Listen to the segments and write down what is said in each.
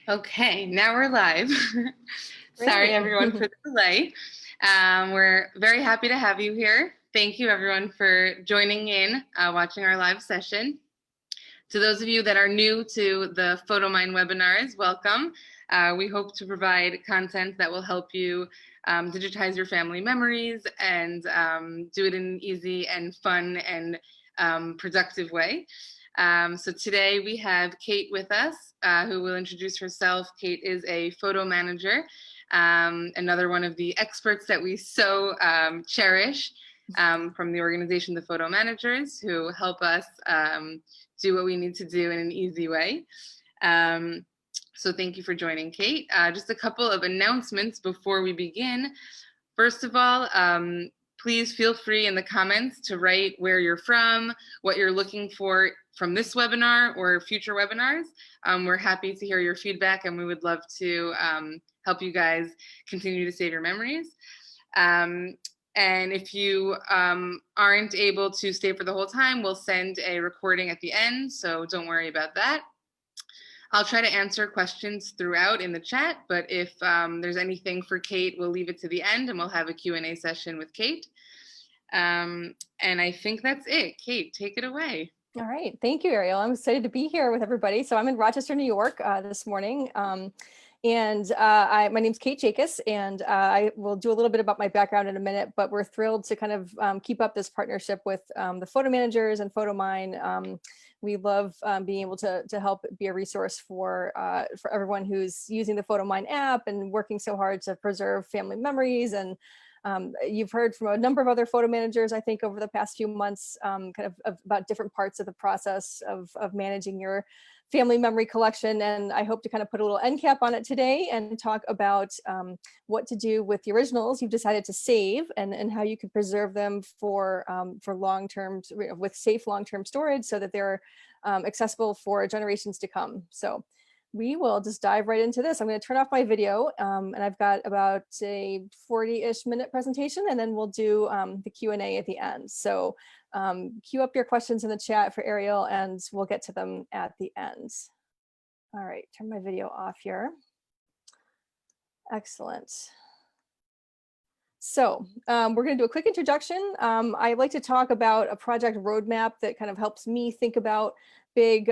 Okay, now we're live. Sorry, Great. everyone, for the delay. We're very happy to have you here. Thank you, everyone, for joining in, watching our live session. To those of you that are new to the Photomyne webinars, welcome. We hope to provide content that will help you digitize your family memories and do it in an easy and fun and productive way. So today we have Kate with us, who will introduce herself. Kate is a photo manager, another one of the experts that we so cherish from the organization, the Photo Managers, who help us do what we need to do in an easy way. So thank you for joining, Kate. Just a couple of announcements before we begin. First of all, please feel free in the comments to write where you're from, what you're looking for from this webinar or future webinars. We're happy to hear your feedback, and we would love to help you guys continue to save your memories. And if you aren't able to stay for the whole time, we'll send a recording at the end, so don't worry about that. I'll try to answer questions throughout in the chat, but if there's anything for Kate, we'll leave it to the end and we'll have a Q&A session with Kate. And I think that's it. Kate, take it away. All right. Thank you, Ariel. I'm excited to be here with everybody. So I'm in Rochester, New York this morning. My name's Kate Jacobs, and I will do a little bit about my background in a minute, but we're thrilled to kind of keep up this partnership with the Photo Managers and Photomyne. We love being able to help be a resource for everyone who's using the Photomyne app and working so hard to preserve family memories. And you've heard from a number of other photo managers, I think, over the past few months, kind of about different parts of the process of managing your family memory collection. And I hope to kind of put a little end cap on it today and talk about what to do with the originals you've decided to save and how you can preserve them for long-term, with safe long-term storage so that they're accessible for generations to come. So we will just dive right into this. I'm going to turn off my video, and I've got about a 40-ish minute presentation, and then we'll do the Q&A at the end. So queue up your questions in the chat for Ariel, and we'll get to them at the end. All right, turn my video off here. Excellent. So we're going to do a quick introduction. I like to talk about a project roadmap that kind of helps me think about big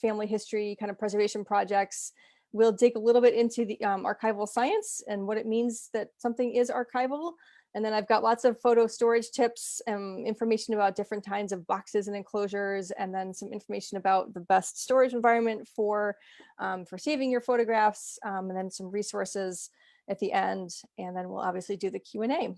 family history kind of preservation projects. We'll dig a little bit into the archival science and what it means that something is archival. And then I've got lots of photo storage tips and information about different kinds of boxes and enclosures, and then some information about the best storage environment for saving your photographs, and then some resources at the end. And then we'll obviously do the Q&A.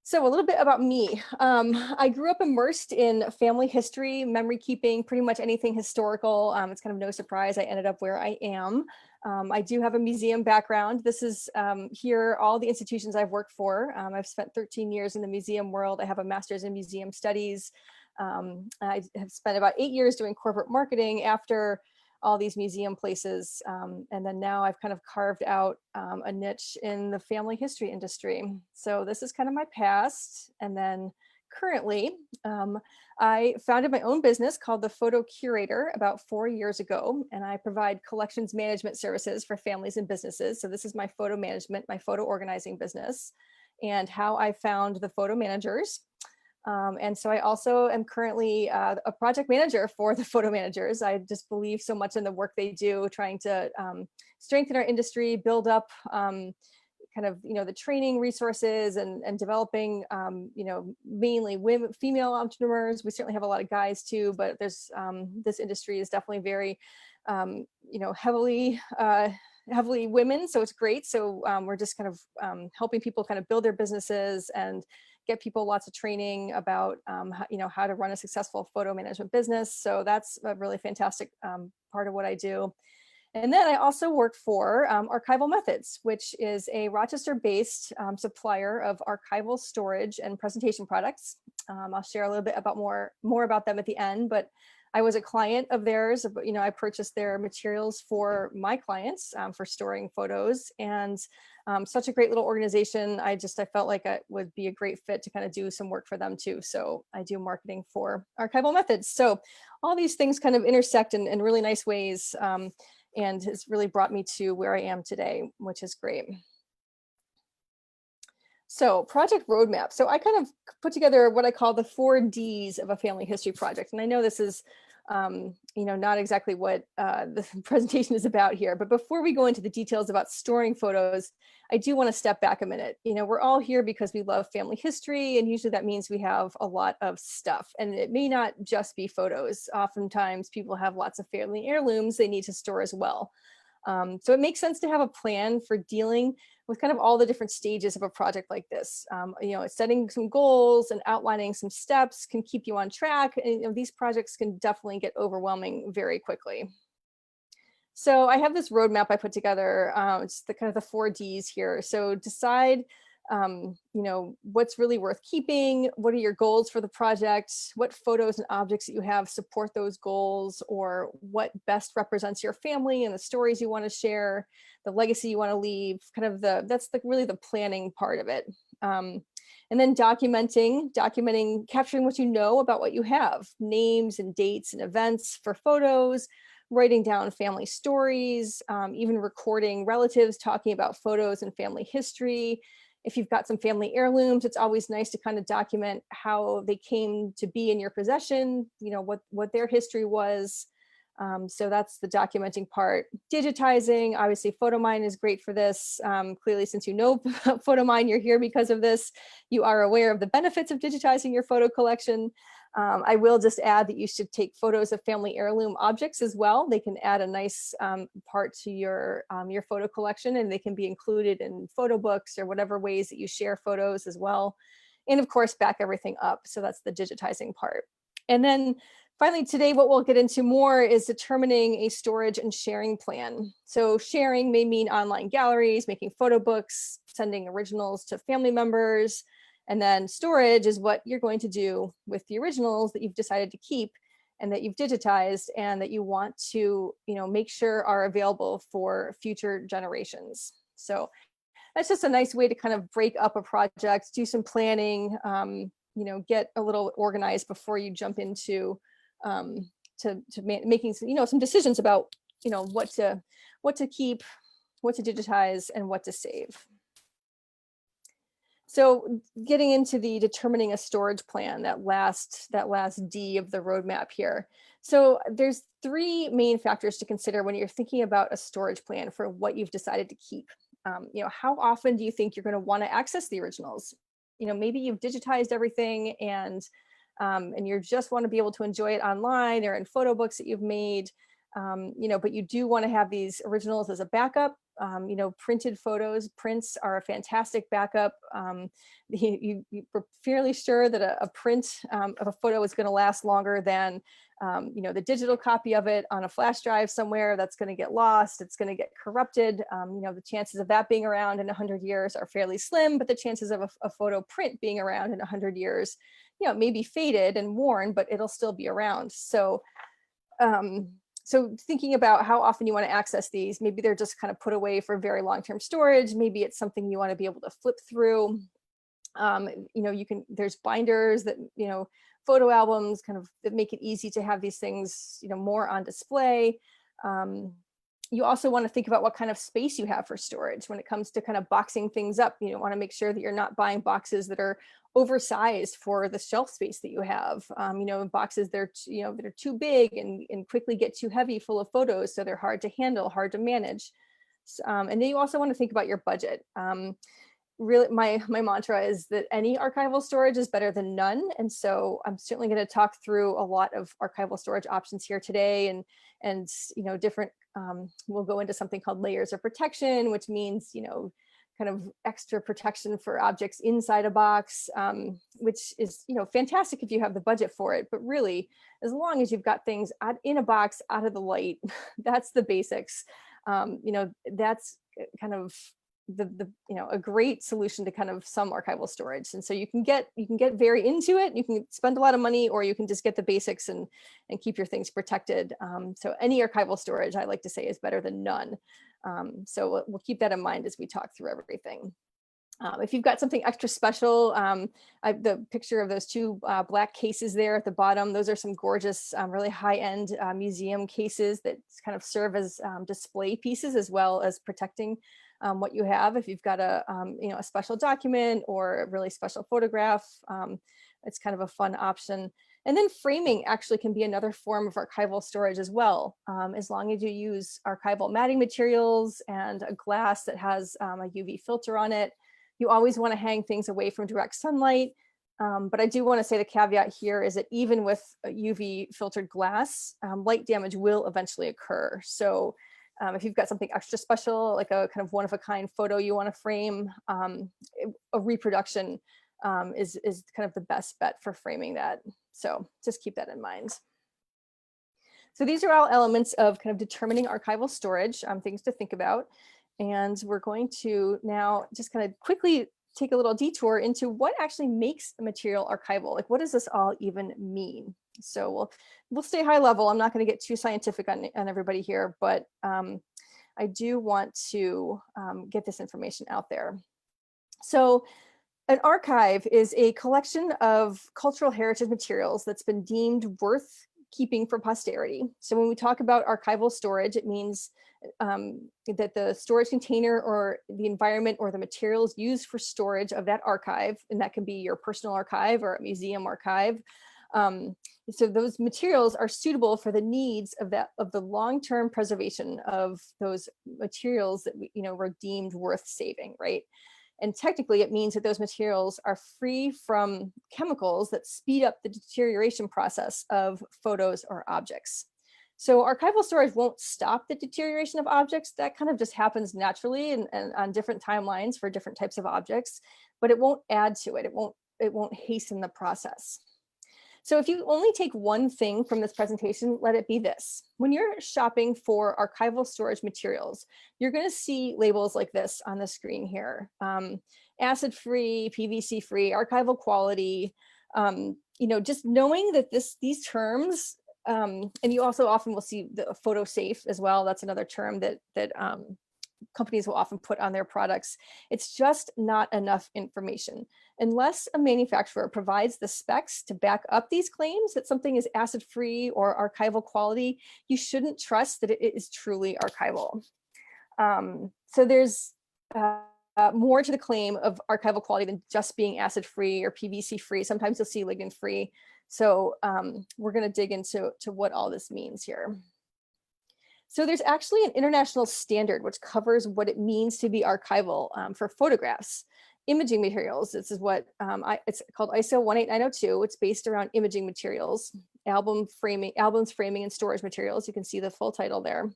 So a little bit about me. I grew up immersed in family history, memory keeping, pretty much anything historical. It's kind of no surprise I ended up where I am. I do have a museum background. This is here all the institutions I've worked for. I've spent 13 years in the museum world. I have a master's in museum studies. I have spent about 8 years doing corporate marketing after all these museum places. And then now I've kind of carved out a niche in the family history industry. So this is kind of my past. And then currently, I founded my own business called The Photo Curator about 4 years ago. And I provide collections management services for families and businesses. So this is my photo management, my photo organizing business, and how I found the Photo Managers. And so I also am currently a project manager for the Photo Managers. I just believe so much in the work they do, trying to strengthen our industry, build up kind of, the training resources and developing, mainly women, female entrepreneurs. We certainly have a lot of guys too, but there's this industry is definitely very, heavily women. So it's great. So we're just kind of helping people kind of build their businesses and get people lots of training about, how to run a successful photo management business. So that's a really fantastic part of what I do. And then I also work for Archival Methods, which is a Rochester-based supplier of archival storage and presentation products. I'll share a little bit about more about them at the end, but I was a client of theirs, but I purchased their materials for my clients for storing photos, and such a great little organization. I felt like it would be a great fit to kind of do some work for them too. So I do marketing for Archival Methods. So all these things kind of intersect in really nice ways, and has really brought me to where I am today, which is great. So project roadmap. So I kind of put together what I call the 4Ds of a family history project. And I know this is, not exactly what the presentation is about here, but before we go into the details about storing photos, I do want to step back a minute. We're all here because we love family history, and usually that means we have a lot of stuff, and it may not just be photos. Oftentimes people have lots of family heirlooms they need to store as well. So it makes sense to have a plan for dealing with kind of all the different stages of a project like this. Setting some goals and outlining some steps can keep you on track. And these projects can definitely get overwhelming very quickly. So I have this roadmap I put together. It's the kind of the 4Ds here. So decide what's really worth keeping, what are your goals for the project, what photos and objects that you have support those goals, or what best represents your family and the stories you want to share, the legacy you want to leave, that's really the planning part of it. And then documenting, capturing what you know about what you have, names and dates and events for photos, writing down family stories, even recording relatives talking about photos and family history. If you've got some family heirlooms, it's always nice to kind of document how they came to be in your possession, what their history was. So that's the documenting part. Digitizing, obviously Photomyne is great for this. Clearly, since you know Photomyne, you're here because of this. You are aware of the benefits of digitizing your photo collection. I will just add that you should take photos of family heirloom objects as well. They can add a nice part to your photo collection, and they can be included in photo books or whatever ways that you share photos as well. And of course, back everything up. So that's the digitizing part. And then finally, today, what we'll get into more is determining a storage and sharing plan. So sharing may mean online galleries, making photo books, sending originals to family members. And then storage is what you're going to do with the originals that you've decided to keep and that you've digitized and that you want to, make sure are available for future generations. So that's just a nice way to kind of break up a project, do some planning, get a little organized before you jump into making some decisions about what to keep, what to digitize, and what to save. So getting into the determining a storage plan, that last D of the roadmap here. So there's 3 main factors to consider when you're thinking about a storage plan for what you've decided to keep. How often do you think you're going to want to access the originals? Maybe you've digitized everything and you just want to be able to enjoy it online or in photo books that you've made, but you do want to have these originals as a backup. Printed prints are a fantastic backup. You're fairly sure that a print of a photo is going to last longer than the digital copy of it on a flash drive somewhere that's going to get lost. It's going to get corrupted. The chances of that being around in 100 years are fairly slim, but the chances of a photo print being around in 100 years, it may be faded and worn, but it'll still be around. So thinking about how often you want to access these, maybe they're just kind of put away for very long-term storage. Maybe it's something you want to be able to flip through. There's binders that, photo albums that make it easy to have these things, more on display. You also want to think about what kind of space you have for storage when it comes to kind of boxing things up. You want to make sure that you're not buying boxes that are oversized for the shelf space that you have. Boxes that are too big and quickly get too heavy full of photos, so they're hard to handle, hard to manage. And then you also want to think about your budget. Really, my mantra is that any archival storage is better than none. And so I'm certainly going to talk through a lot of archival storage options here today, and different. We'll go into something called layers of protection, which means kind of extra protection for objects inside a box, which is fantastic if you have the budget for it. But really, as long as you've got things in a box out of the light, that's the basics. That's kind of a great solution to kind of some archival storage. And so you can get very into it. You can spend a lot of money, or you can just get the basics and keep your things protected. So any archival storage, I like to say, is better than none. So we'll keep that in mind as we talk through everything. If you've got something extra special, the picture of those two black cases there at the bottom, those are some gorgeous, really high-end museum cases that kind of serve as display pieces as well as protecting what you have. If you've got a special document or a really special photograph, it's kind of a fun option. And then framing actually can be another form of archival storage as well, as long as you use archival matting materials and a glass that has a UV filter on it. You always want to hang things away from direct sunlight. But I do want to say the caveat here is that even with UV filtered glass, light damage will eventually occur. So if you've got something extra special, like a kind of one-of-a-kind photo you want to frame, a reproduction is kind of the best bet for framing that. So just keep that in mind. So these are all elements of kind of determining archival storage, things to think about. And we're going to now just kind of quickly take a little detour into what actually makes a material archival. Like, what does this all even mean? So we'll stay high level. I'm not going to get too scientific on everybody here, but I do want to get this information out there. So an archive is a collection of cultural heritage materials that's been deemed worth keeping for posterity. So when we talk about archival storage, it means that the storage container or the environment or the materials used for storage of that archive, and that can be your personal archive or a museum archive. So those materials are suitable for the needs of the long-term preservation of those materials that were deemed worth saving, right? And technically, it means that those materials are free from chemicals that speed up the deterioration process of photos or objects. So archival storage won't stop the deterioration of objects. That kind of just happens naturally and on different timelines for different types of objects, but it won't add to it. It won't hasten the process. So if you only take one thing from this presentation, let it be this. When you're shopping for archival storage materials, you're going to see labels like this on the screen here. Acid-free, PVC-free, archival quality. Just knowing that these terms, and you also often will see the photo safe as well. That's another term that companies will often put on their products. It's just not enough information. Unless a manufacturer provides the specs to back up these claims that something is acid-free or archival quality, you shouldn't trust that it is truly archival. So there's more to the claim of archival quality than just being acid-free or PVC-free. Sometimes you'll see lignin-free. So we're going to dig into what all this means here. So there's actually an international standard which covers what it means to be archival for photographs. Imaging materials, this is what it's called ISO 18902. It's based around imaging materials, albums, framing, and storage materials. You can see the full title there.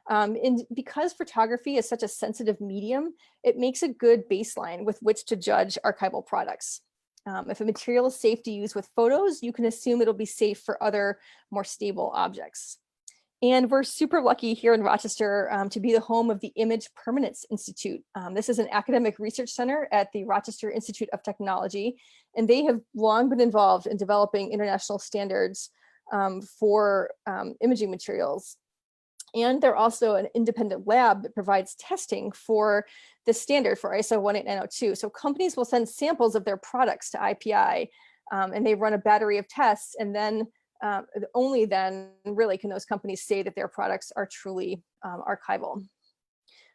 And because photography is such a sensitive medium, it makes a good baseline with which to judge archival products. If a material is safe to use with photos, you can assume it'll be safe for other more stable objects. And we're super lucky here in Rochester to be the home of the Image Permanence Institute. This is an academic research center at the Rochester Institute of Technology, and they have long been involved in developing international standards for imaging materials. And they're also an independent lab that provides testing for the standard for ISO 18902. So companies will send samples of their products to IPI, and they run a battery of tests, and then only then really can those companies say that their products are truly archival.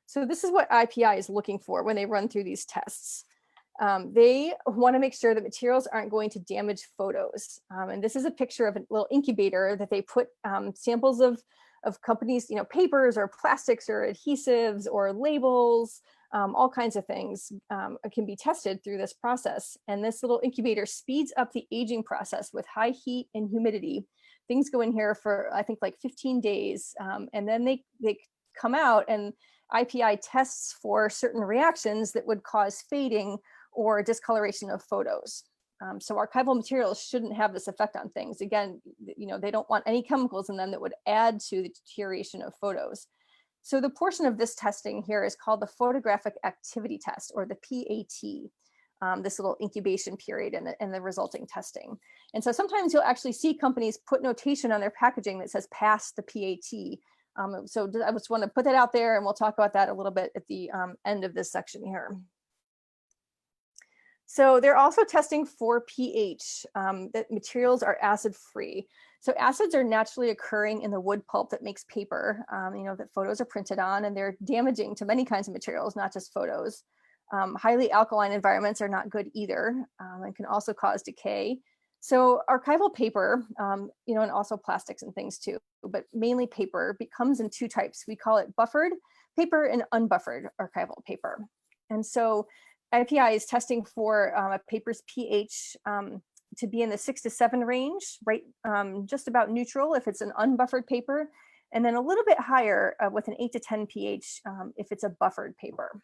So this is what IPI is looking for when they run through these tests. They want to make sure that materials aren't going to damage photos. And this is a picture of a little incubator that they put samples of companies, papers or plastics or adhesives or labels, all kinds of things can be tested through this process. And this little incubator speeds up the aging process with high heat and humidity. Things go in here for, I think, like 15 days. And then they come out, and IPI tests for certain reactions that would cause fading or discoloration of photos. So archival materials shouldn't have this effect on things. Again, they don't want any chemicals in them that would add to the deterioration of photos. So the portion of this testing here is called the photographic activity test, or the PAT. This little incubation period and the resulting testing. And so sometimes you'll actually see companies put notation on their packaging that says pass the PAT. So I just want to put that out there, and we'll talk about that a little bit at the end of this section here. So they're also testing for pH, that materials are acid free. So acids are naturally occurring in the wood pulp that makes paper, that photos are printed on, and they're damaging to many kinds of materials, not just photos. Highly alkaline environments are not good either, and can also cause decay. So archival paper, and also plastics and things too, but mainly paper, comes in two types. We call it buffered paper and unbuffered archival paper. And so IPI is testing for a paper's pH to be in the 6 to 7 range, right? Just about neutral if it's an unbuffered paper, and then a little bit higher with an 8 to 10 pH if it's a buffered paper.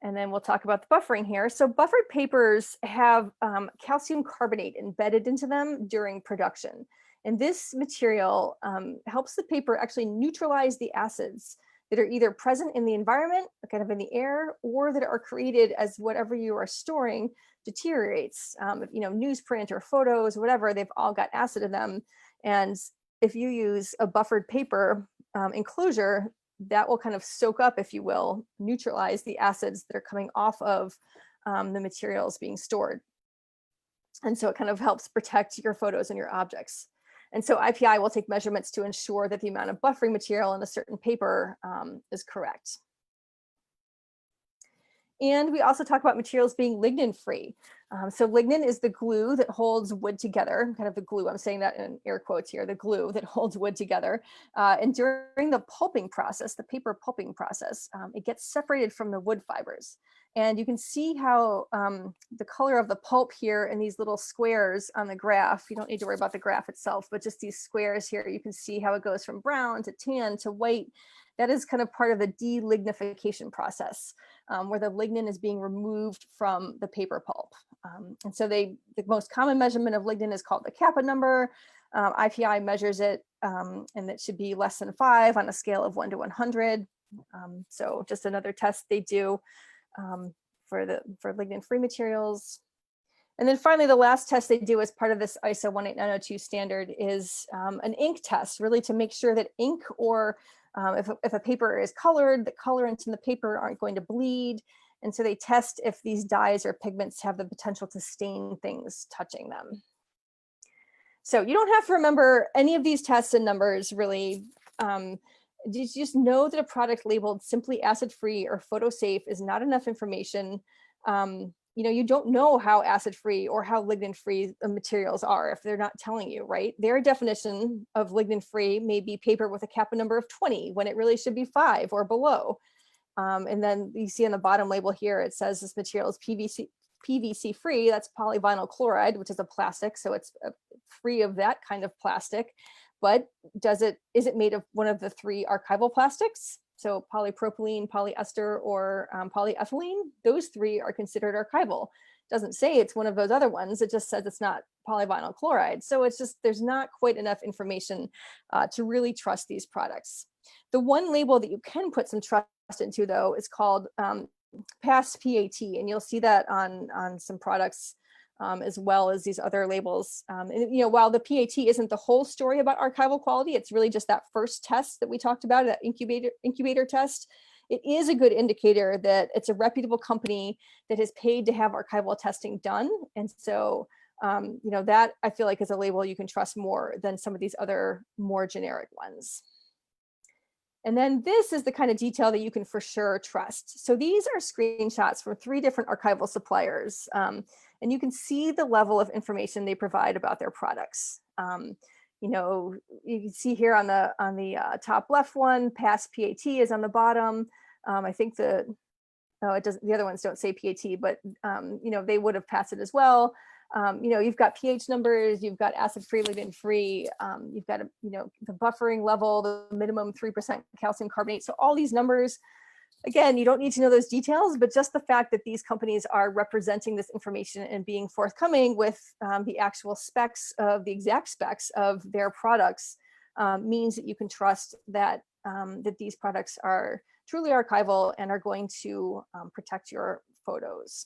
And then we'll talk about the buffering here. So buffered papers have calcium carbonate embedded into them during production. And this material helps the paper actually neutralize the acids that are either present in the environment, kind of in the air, or that are created as whatever you are storing deteriorates. Newsprint or photos, whatever, they've all got acid in them. And if you use a buffered paper enclosure, that will kind of soak up, if you will, neutralize the acids that are coming off of the materials being stored. And so it kind of helps protect your photos and your objects. And so IPI will take measurements to ensure that the amount of buffering material in a certain paper is correct. And we also talk about materials being lignin free. So lignin is the glue that holds wood together, kind of the glue, I'm saying that in air quotes here, the glue that holds wood together. And during the pulping process, the paper pulping process, it gets separated from the wood fibers. And you can see how the color of the pulp here in these little squares on the graph, you don't need to worry about the graph itself, but just these squares here, you can see how it goes from brown to tan to white. That is kind of part of the delignification process, where the lignin is being removed from the paper pulp. And so the most common measurement of lignin is called the kappa number. IPI measures it, and it should be less than 5 on a scale of 1 to 100. So just another test they do for lignin-free materials. And then finally, the last test they do as part of this ISO 18902 standard is an ink test, really to make sure that ink or if a paper is colored, the colorants in the paper aren't going to bleed. And so they test if these dyes or pigments have the potential to stain things touching them. So you don't have to remember any of these tests and numbers, really. Just know that a product labeled simply acid-free or photo-safe is not enough information. You don't know how acid-free or how lignin-free the materials are if they're not telling you, right? Their definition of lignin-free may be paper with a kappa number of 20 when it really should be 5 or below. And then you see on the bottom label here, it says this material is PVC free. That's polyvinyl chloride, which is a plastic, so it's free of that kind of plastic. But is it made of one of the 3 archival plastics? So polypropylene, polyester, or polyethylene, those 3 are considered archival. It doesn't say it's one of those other ones, it just says it's not polyvinyl chloride. So it's just, there's not quite enough information to really trust these products. The one label that you can put some trust into, though, is called Pass PAT, and you'll see that on some products as well as these other labels. While the PAT isn't the whole story about archival quality, it's really just that first test that we talked about, that incubator test. It is a good indicator that it's a reputable company that has paid to have archival testing done. And so, that I feel like is a label you can trust more than some of these other more generic ones. And then this is the kind of detail that you can for sure trust. So these are screenshots from 3 different archival suppliers. And you can see the level of information they provide about their products. You can see here on the top left one, Pass PAT is on the bottom. I think the other ones don't say PAT, but they would have passed it as well. You've got pH numbers, you've got acid-free, lignin-free, you've got the buffering level, the minimum 3% calcium carbonate. So all these numbers, again, you don't need to know those details, but just the fact that these companies are representing this information and being forthcoming with the actual specs of the exact specs of their products means that you can trust that that these products are truly archival and are going to protect your photos.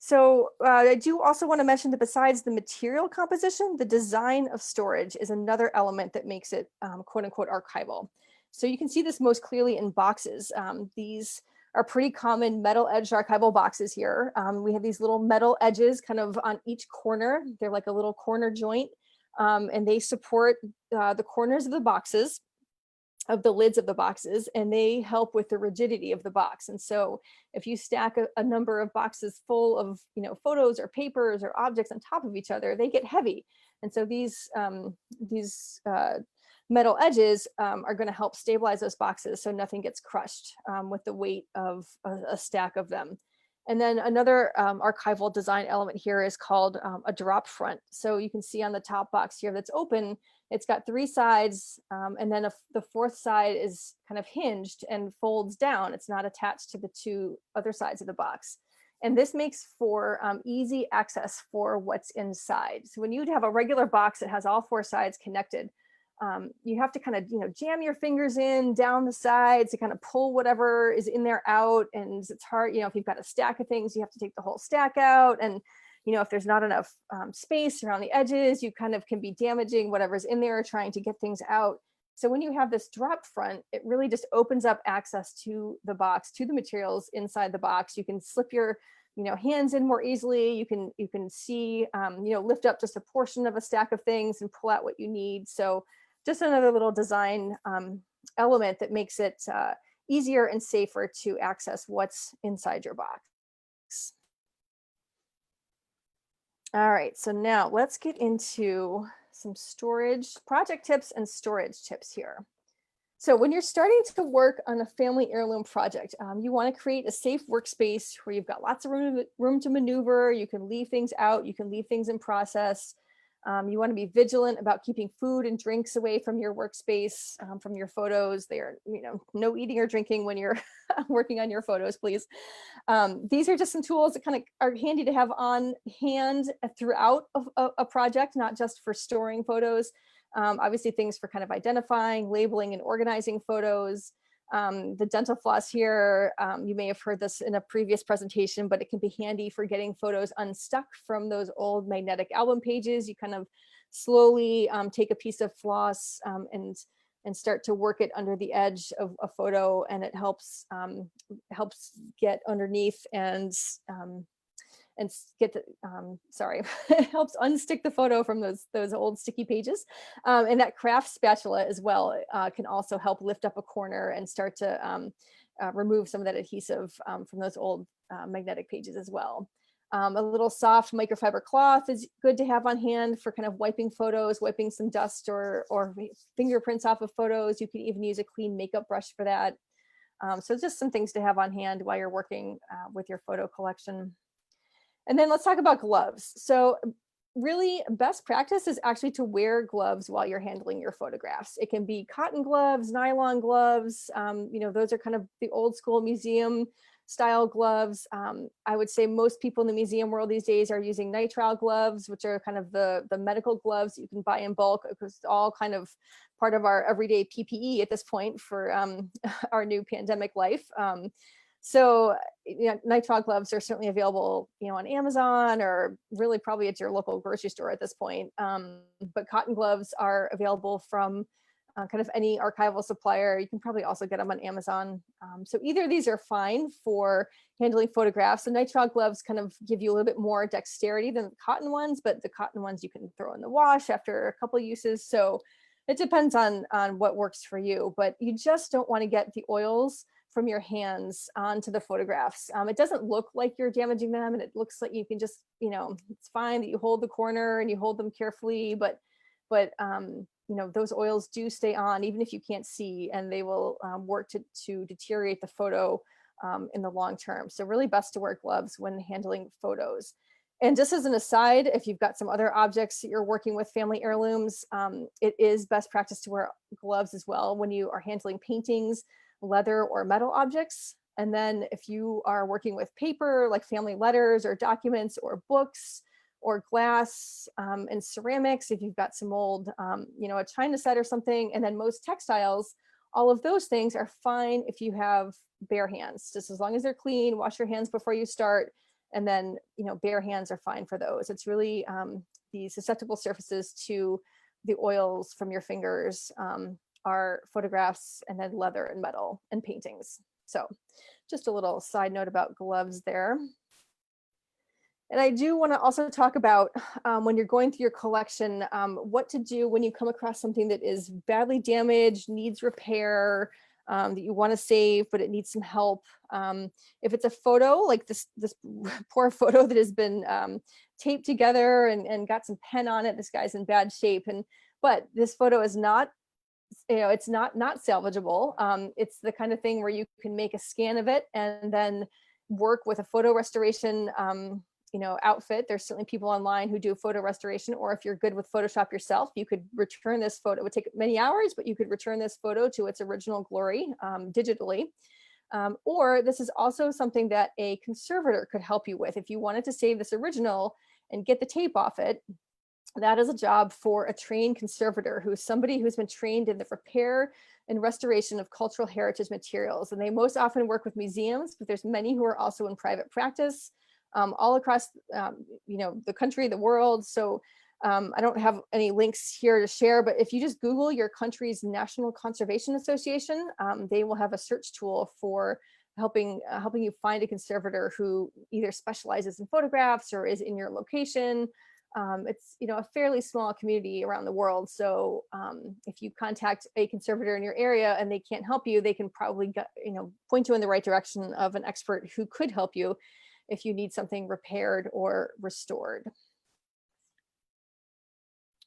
So I do also want to mention that besides the material composition, the design of storage is another element that makes it quote unquote archival. So you can see this most clearly in boxes. These are pretty common metal edged archival boxes here. We have these little metal edges kind of on each corner. They're like a little corner joint, and they support the corners of the boxes, of the lids of the boxes, and they help with the rigidity of the box. And so if you stack a number of boxes full of, you know, photos or papers or objects on top of each other, they get heavy. And so these metal edges are going to help stabilize those boxes so nothing gets crushed with the weight of a stack of them. And then another archival design element here is called a drop front. So you can see on the top box here that's open, it's got 3 sides, and then the 4th side is kind of hinged and folds down. It's not attached to the 2 other sides of the box. And this makes for easy access for what's inside. So when you have a regular box that has all 4 sides connected, you have to kind of, you know, jam your fingers in down the sides to kind of pull whatever is in there out. And it's hard, you know, if you've got a stack of things, you have to take the whole stack out. And, you know, if there's not enough space around the edges, you kind of can be damaging whatever's in there, trying to get things out. So when you have this drop front, it really just opens up access to the box, to the materials inside the box. You can slip your, you know, hands in more easily. You can see, you know, lift up just a portion of a stack of things and pull out what you need. So just another little design element that makes it easier and safer to access what's inside your box. All right, so now let's get into some storage project tips and storage tips here. So when you're starting to work on a family heirloom project, you want to create a safe workspace where you've got lots of room to maneuver. You can leave things out, you can leave things in process. You want to be vigilant about keeping food and drinks away from your workspace, from your photos. They are, you know, no eating or drinking when you're working on your photos, please. These are just some tools that kind of are handy to have on hand throughout a project, not just for storing photos. Obviously things for kind of identifying, labeling, and organizing photos. The dental floss here, you may have heard this in a previous presentation, but it can be handy for getting photos unstuck from those old magnetic album pages. You kind of slowly take a piece of floss and start to work it under the edge of a photo, and it helps get underneath and get the, it helps unstick the photo from those old sticky pages. And that craft spatula as well can also help lift up a corner and start to remove some of that adhesive from those old magnetic pages as well. A little soft microfiber cloth is good to have on hand for kind of wiping photos, wiping some dust or fingerprints off of photos. You can even use a clean makeup brush for that. So just some things to have on hand while you're working with your photo collection. And then let's talk about gloves. So really best practice is actually to wear gloves while you're handling your photographs. It can be cotton gloves, nylon gloves. You know, those are kind of the old school museum style gloves. I would say most people in the museum world these days are using nitrile gloves, which are kind of the medical gloves you can buy in bulk, because it's all kind of part of our everyday PPE at this point for our new pandemic life. So, you know, nitrile gloves are certainly available, you know, on Amazon or really probably at your local grocery store at this point. But cotton gloves are available from kind of any archival supplier. You can probably also get them on Amazon. So either of these are fine for handling photographs. The nitrile gloves kind of give you a little bit more dexterity than the cotton ones, but the cotton ones you can throw in the wash after a couple of uses. So it depends on what works for you, but you just don't want to get the oils from your hands onto the photographs. It doesn't look like you're damaging them, and it looks like you can just, you know, it's fine that you hold the corner and you hold them carefully, but you know, those oils do stay on even if you can't see, and they will work to deteriorate the photo in the long term. So really best to wear gloves when handling photos. And just as an aside, if you've got some other objects that you're working with family heirlooms, it is best practice to wear gloves as well when you are handling paintings, leather, or metal objects. And then if you are working with paper, like family letters or documents or books or glass and ceramics, if you've got some old, a china set or something. And then most textiles, all of those things are fine if you have bare hands, just as long as they're clean. Wash your hands before you start. And then, bare hands are fine for those. It's really the susceptible surfaces to the oils from your fingers are photographs, and then leather and metal and paintings. So just a little side note about gloves there. And I do want to also talk about when you're going through your collection, what to do when you come across something that is badly damaged, needs repair, that you want to save, but it needs some help. If it's a photo like this poor photo that has been taped together and got some pen on it, this guy's in bad shape. But this photo is not, it's not salvageable. It's the kind of thing where you can make a scan of it and then work with a photo restoration outfit. There's certainly people online who do photo restoration, or if you're good with Photoshop yourself, you could return this photo. It would take many hours, but you could return this photo to its original glory digitally. Or this is also something that a conservator could help you with. If you wanted to save this original and get the tape off it, that is a job for a trained conservator, who's somebody who's been trained in the repair and restoration of cultural heritage materials. And they most often work with museums, but there's many who are also in private practice all across the country, the world. So I don't have any links here to share, but if you just Google your country's National Conservation Association, they will have a search tool for helping you find a conservator who either specializes in photographs or is in your location. It's a fairly small community around the world. So if you contact a conservator in your area and they can't help you, they can probably point you in the right direction of an expert who could help you if you need something repaired or restored.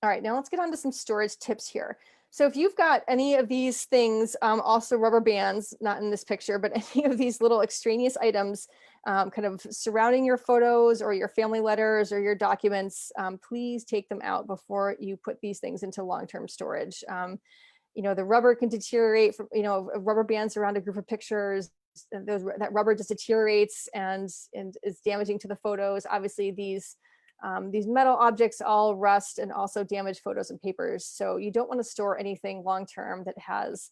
All right, now let's get on to some storage tips here. So if you've got any of these things, also rubber bands, not in this picture, but any of these little extraneous items kind of surrounding your photos or your family letters or your documents, please take them out before you put these things into long-term storage. The rubber can deteriorate from, rubber bands around a group of pictures. That rubber just deteriorates and is damaging to the photos. Obviously, these metal objects all rust and also damage photos and papers. So you don't want to store anything long-term that has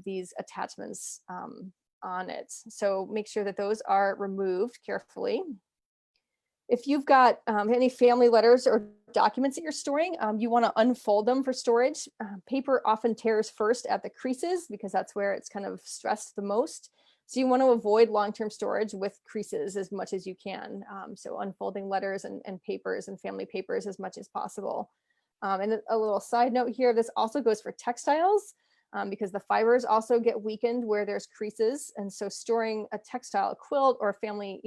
these attachments on it. So make sure that those are removed carefully. If you've got any family letters or documents that you're storing, you want to unfold them for storage. Paper often tears first at the creases because that's where it's kind of stressed the most. So you want to avoid long-term storage with creases as much as you can. So unfolding letters and papers and family papers as much as possible. And a little side note here, this also goes for textiles because the fibers also get weakened where there's creases. And so storing a textile, a quilt or family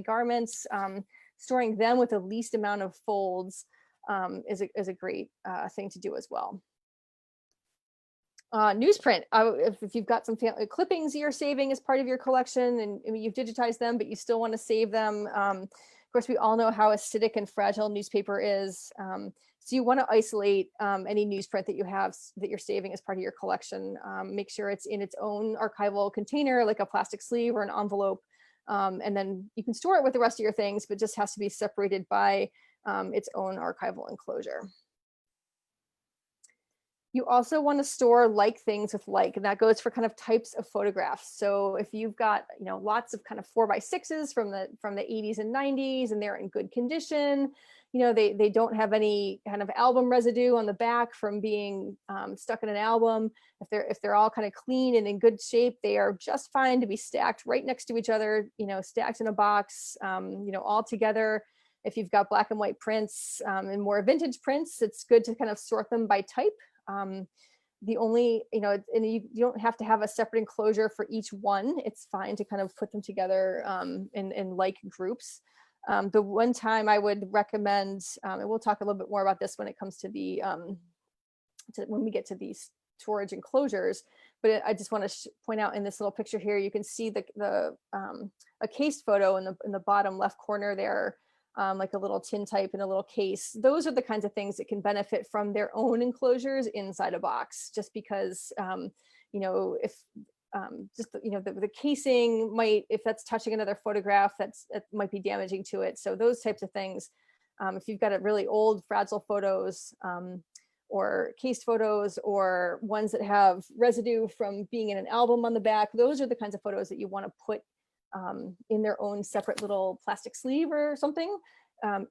garments, storing them with the least amount of folds is a great thing to do as well. Newsprint, if you've got some clippings you're saving as part of your collection and you've digitized them, but you still want to save them. Of course, we all know how acidic and fragile newspaper is. So you want to isolate any newsprint that you have that you're saving as part of your collection. Make sure it's in its own archival container, like a plastic sleeve or an envelope. And then you can store it with the rest of your things, but just has to be separated by its own archival enclosure. You also want to store like things with like, and that goes for kind of types of photographs. So if you've got, lots of kind of 4x6s from the 80s and 90s, and they're in good condition, they don't have any kind of album residue on the back from being stuck in an album. If they're all kind of clean and in good shape, they are just fine to be stacked right next to each other, stacked in a box, all together. If you've got black and white prints and more vintage prints, it's good to kind of sort them by type. The only, and you don't have to have a separate enclosure for each one. It's fine to kind of put them together in like groups. The one time I would recommend, and we'll talk a little bit more about this when it comes to the, when we get to these storage enclosures, but I just want to point out in this little picture here, you can see a case photo in the bottom left corner there. Like a little tin type in a little case. Those are the kinds of things that can benefit from their own enclosures inside a box, just because, if the casing might, if that's touching another photograph, it might be damaging to it. So those types of things If you've got a really old fragile photos, or cased photos, or ones that have residue from being in an album on the back, those are the kinds of photos that you want to put in their own separate little plastic sleeve or something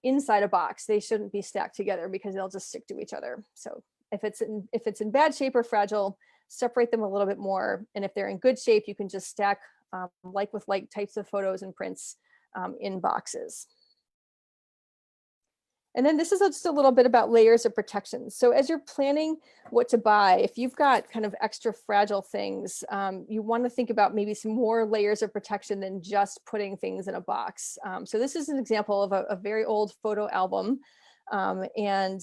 inside a box. They shouldn't be stacked together because they'll just stick to each other. So if it's in bad shape or fragile, separate them a little bit more. And if they're in good shape, you can just stack like with like types of photos and prints in boxes. And then this is just a little bit about layers of protection. So as you're planning what to buy, if you've got kind of extra fragile things, you want to think about maybe some more layers of protection than just putting things in a box. So this is an example of a very old photo album. And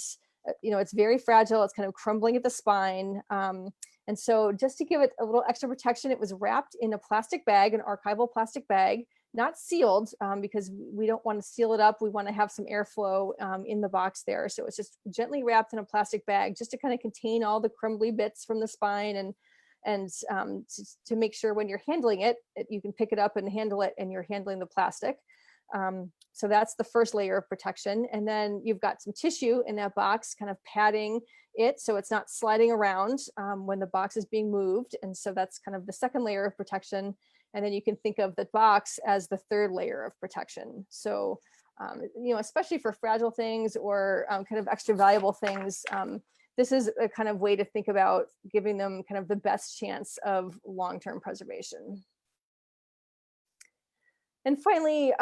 it's very fragile. It's kind of crumbling at the spine. And so just to give it a little extra protection, it was wrapped in a plastic bag, an archival plastic bag, not sealed, because we don't want to seal it up. We want to have some airflow in the box there. So it's just gently wrapped in a plastic bag just to kind of contain all the crumbly bits from the spine and to make sure when you're handling it, you can pick it up and handle it and you're handling the plastic. So that's the first layer of protection. And then you've got some tissue in that box kind of padding it so it's not sliding around when the box is being moved. And so that's kind of the second layer of protection. And then you can think of the box as the third layer of protection. So, especially for fragile things or kind of extra valuable things, this is a kind of way to think about giving them kind of the best chance of long-term preservation. And finally,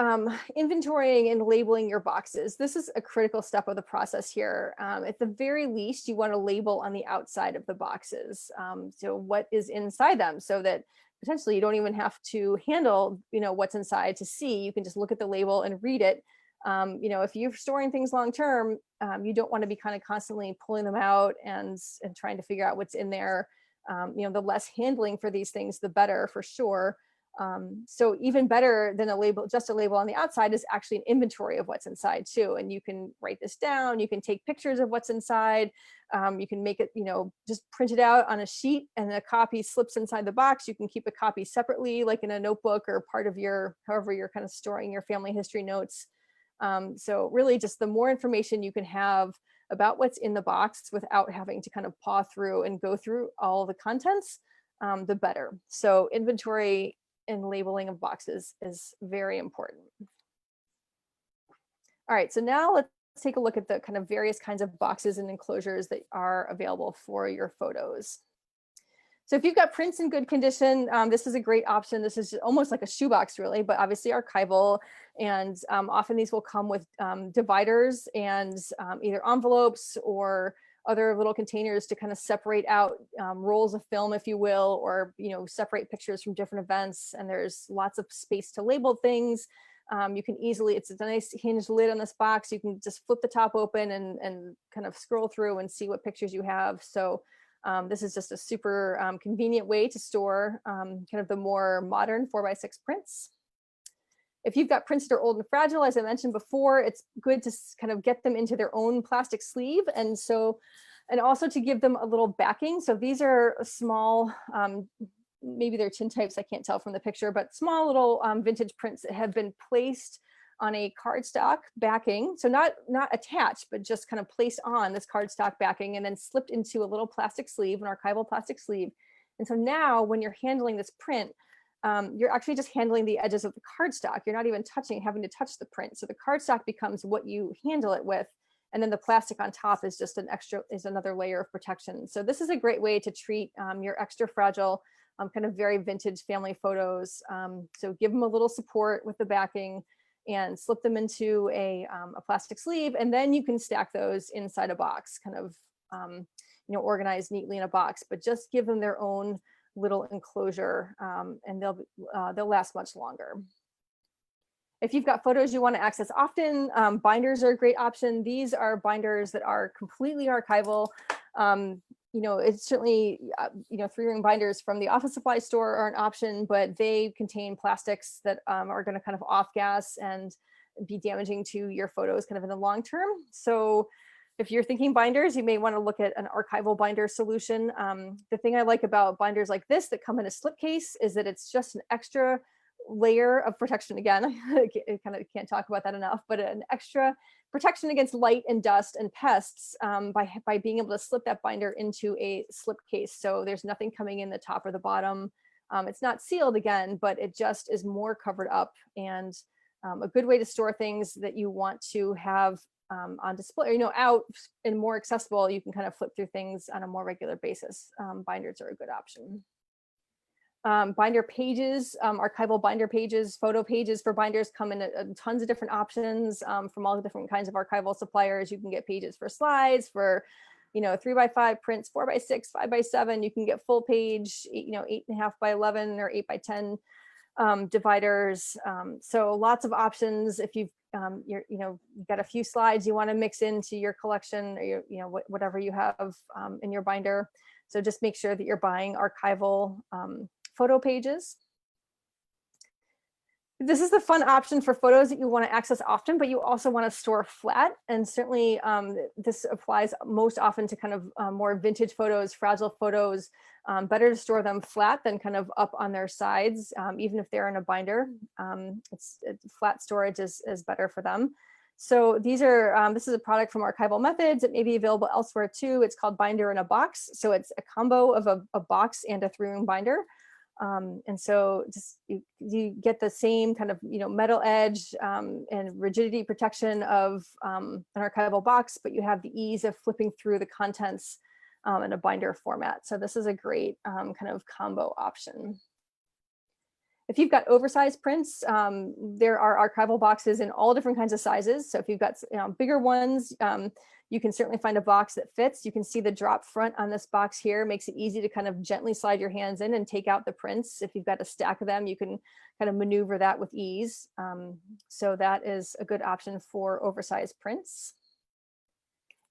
inventorying and labeling your boxes. This is a critical step of the process here. At the very least, you want to label on the outside of the boxes. So what is inside them so that potentially you don't even have to handle, what's inside to see. You can just look at the label and read it. If you're storing things long term, you don't want to be kind of constantly pulling them out and trying to figure out what's in there. The less handling for these things, the better for sure. So even better than just a label on the outside is actually an inventory of what's inside too. And you can write this down, you can take pictures of what's inside. You can make it, just print it out on a sheet and a copy slips inside the box. You can keep a copy separately, like in a notebook or part of however you're kind of storing your family history notes. So really just the more information you can have about what's in the box without having to kind of paw through and go through all the contents, the better. So inventory and labeling of boxes is very important. All right, so now let's take a look at the kind of various kinds of boxes and enclosures that are available for your photos. So if you've got prints in good condition, this is a great option. This is almost like a shoebox really, but obviously archival. And often these will come with dividers and either envelopes or other little containers to kind of separate out rolls of film, if you will, or separate pictures from different events. And there's lots of space to label things. You can easily, it's a nice hinged lid on this box. You can just flip the top open and kind of scroll through and see what pictures you have. So this is just a super convenient way to store kind of the more modern 4x6 prints. If you've got prints that are old and fragile, as I mentioned before, it's good to kind of get them into their own plastic sleeve. And also to give them a little backing. So these are small, maybe they're tin types, I can't tell from the picture, but small little vintage prints that have been placed on a cardstock backing. So not attached, but just kind of placed on this cardstock backing and then slipped into a little plastic sleeve, an archival plastic sleeve. And so now when you're handling this print, you're actually just handling the edges of the cardstock. You're not even having to touch the print. So the cardstock becomes what you handle it with. And then the plastic on top is just another layer of protection. So this is a great way to treat your extra fragile, kind of very vintage family photos. So give them a little support with the backing and slip them into a plastic sleeve. And then you can stack those inside a box, kind of organized neatly in a box, but just give them their own little enclosure and they'll last much longer. If you've got photos you want to access often, binders are a great option. These are binders that are completely archival. It's certainly, 3-ring binders from the office supply store are an option, but they contain plastics that are going to kind of off-gas and be damaging to your photos kind of in the long term. So if you're thinking binders, you may want to look at an archival binder solution. The thing I like about binders like this that come in a slipcase is that it's just an extra layer of protection. Again, I kind of can't talk about that enough, but an extra protection against light and dust and pests by being able to slip that binder into a slip case. So there's nothing coming in the top or the bottom. It's not sealed again, but it just is more covered up, and a good way to store things that you want to have on display, or, out and more accessible. You can kind of flip through things on a more regular basis. Binders are a good option. Binder pages, archival binder pages, photo pages for binders come in tons of different options from all the different kinds of archival suppliers. You can get pages for slides, for 3x5 prints, 4x6, 5x7. You can get full page, 8.5 by 11 or 8 by 10 dividers. So lots of options. If you've you've got a few slides you want to mix into your collection, or whatever you have in your binder. So just make sure that you're buying archival photo pages. This is the fun option for photos that you want to access often, but you also want to store flat. And certainly this applies most often to kind of more vintage photos, fragile photos. Better to store them flat than kind of up on their sides, even if they're in a binder. Flat storage is better for them. So these are, this is a product from Archival Methods. It may be available elsewhere too. It's called Binder in a Box. So it's a combo of a box and a 3-ring binder. And so just you get the same kind of metal edge and rigidity protection of an archival box, but you have the ease of flipping through the contents in a binder format. So this is a great kind of combo option. If you've got oversized prints, there are archival boxes in all different kinds of sizes. So if you've got bigger ones, you can certainly find a box that fits. You can see the drop front on this box here. Makes it easy to kind of gently slide your hands in and take out the prints. If you've got a stack of them, you can kind of maneuver that with ease. So that is a good option for oversized prints.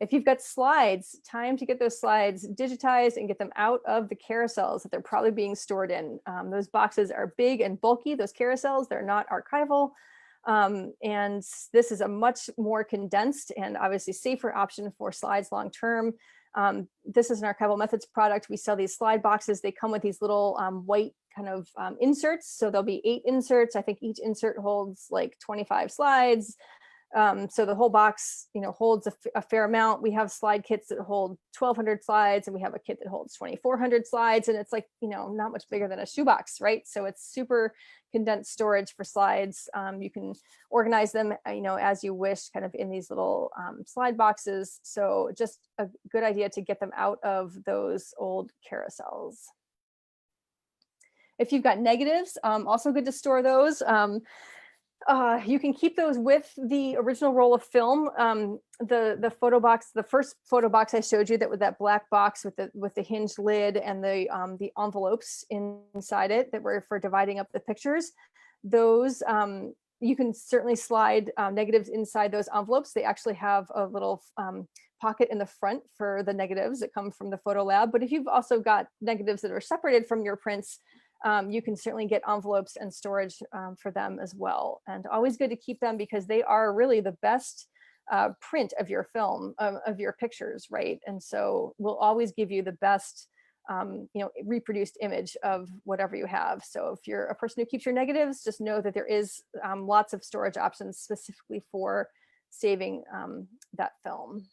If you've got slides, time to get those slides digitized and get them out of the carousels that they're probably being stored in. Those boxes are big and bulky, those carousels, they're not archival. And this is a much more condensed and obviously safer option for slides long term. This is an Archival Methods product. We sell these slide boxes. They come with these little white kind of inserts. So there'll be 8 inserts. I think each insert holds like 25 slides. So the whole box, holds a fair amount. We have slide kits that hold 1,200 slides, and we have a kit that holds 2,400 slides, and it's like, not much bigger than a shoebox, right? So it's super condensed storage for slides. You can organize them, as you wish, kind of in these little slide boxes. So just a good idea to get them out of those old carousels. If you've got negatives, also good to store those. You can keep those with the original roll of film. The photo box, the first photo box I showed you, that with that black box with the hinged lid and the envelopes inside it that were for dividing up the pictures. Those you can certainly slide negatives inside those envelopes. They actually have a little pocket in the front for the negatives that come from the photo lab. But if you've also got negatives that are separated from your prints, you can certainly get envelopes and storage for them as well. And always good to keep them because they are really the best print of your film, of your pictures, right? And so we'll always give you the best reproduced image of whatever you have. So if you're a person who keeps your negatives, just know that there is lots of storage options specifically for saving that film.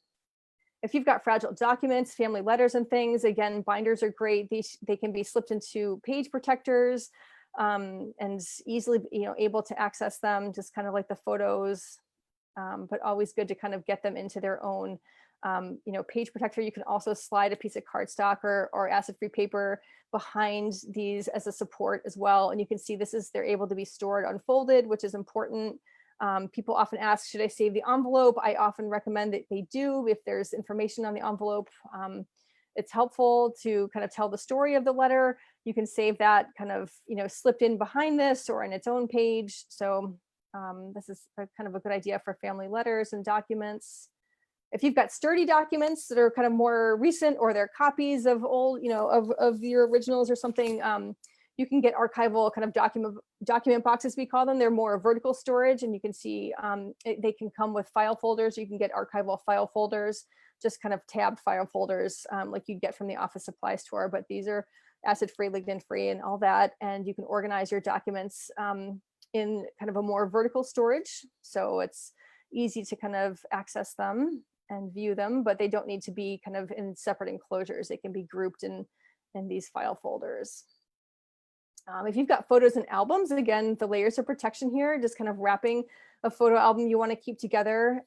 If you've got fragile documents, family letters and things, again, binders are great. They can be slipped into page protectors and easily able to access them, just kind of like the photos, but always good to kind of get them into their own page protector. You can also slide a piece of cardstock or acid-free paper behind these as a support as well. And you can see they're able to be stored unfolded, which is important. People often ask, should I save the envelope? I often recommend that they do if there's information on the envelope. It's helpful to kind of tell the story of the letter. You can save that kind of, slipped in behind this or in its own page. So this is kind of a good idea for family letters and documents. If you've got sturdy documents that are kind of more recent, or they're copies of old, of your originals or something, you can get archival kind of document boxes, we call them. They're more vertical storage, and you can see they can come with file folders. You can get archival file folders, just kind of tabbed file folders like you'd get from the office supply store, but these are acid-free, lignin-free, and all that. And you can organize your documents in kind of a more vertical storage. So it's easy to kind of access them and view them, but they don't need to be kind of in separate enclosures. They can be grouped in these file folders. If you've got photos and albums, again, the layers of protection here, just kind of wrapping a photo album you want to keep together.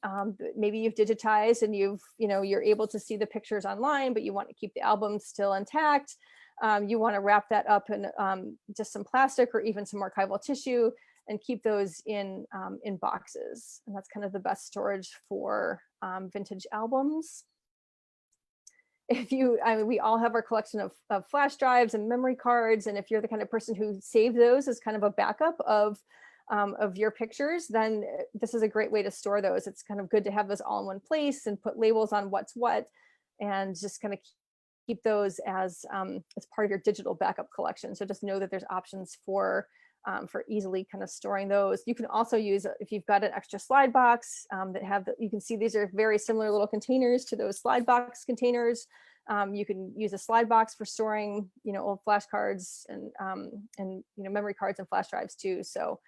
Maybe you've digitized and you're able to see the pictures online, but you want to keep the album still intact. You want to wrap that up in just some plastic or even some archival tissue and keep those in boxes. And that's kind of the best storage for vintage albums. We all have our collection of flash drives and memory cards, and if you're the kind of person who saved those as kind of a backup of your pictures, then this is a great way to store those. It's kind of good to have those all in one place and put labels on what's what, and just kind of keep those as part of your digital backup collection. So just know that there's options for easily kind of storing those. You can also use, if you've got an extra slide box you can see these are very similar little containers to those slide box containers. You can use a slide box for storing, old flashcards and memory cards and flash drives too. So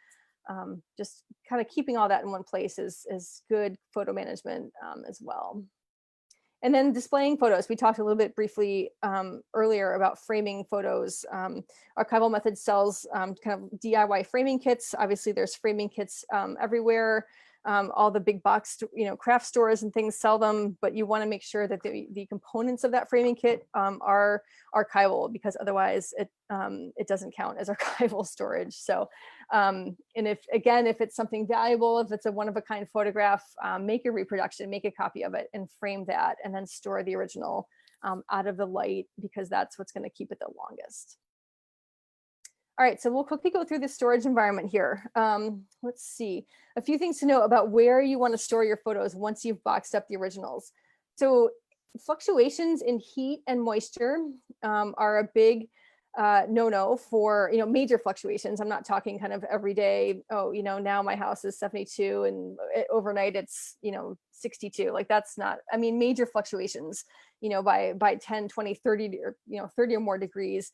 just kind of keeping all that in one place is good photo management as well. And then displaying photos. We talked a little bit briefly earlier about framing photos. Archival Methods sells kind of DIY framing kits. Obviously, there's framing kits everywhere. All the big box, craft stores and things sell them, but you want to make sure that the components of that framing kit are archival, because otherwise it doesn't count as archival storage. So, and if it's something valuable, if it's a one-of-a-kind photograph, make a reproduction, make a copy of it and frame that, and then store the original out of the light, because that's what's going to keep it the longest. All right, so we'll quickly go through the storage environment here. Let's see, a few things to know about where you want to store your photos once you've boxed up the originals. So fluctuations in heat and moisture are a big no-no for, major fluctuations. I'm not talking kind of every day, now my house is 72 and overnight it's, 62. Like that's not, major fluctuations, by 10, 20, 30, or, 30 or more degrees.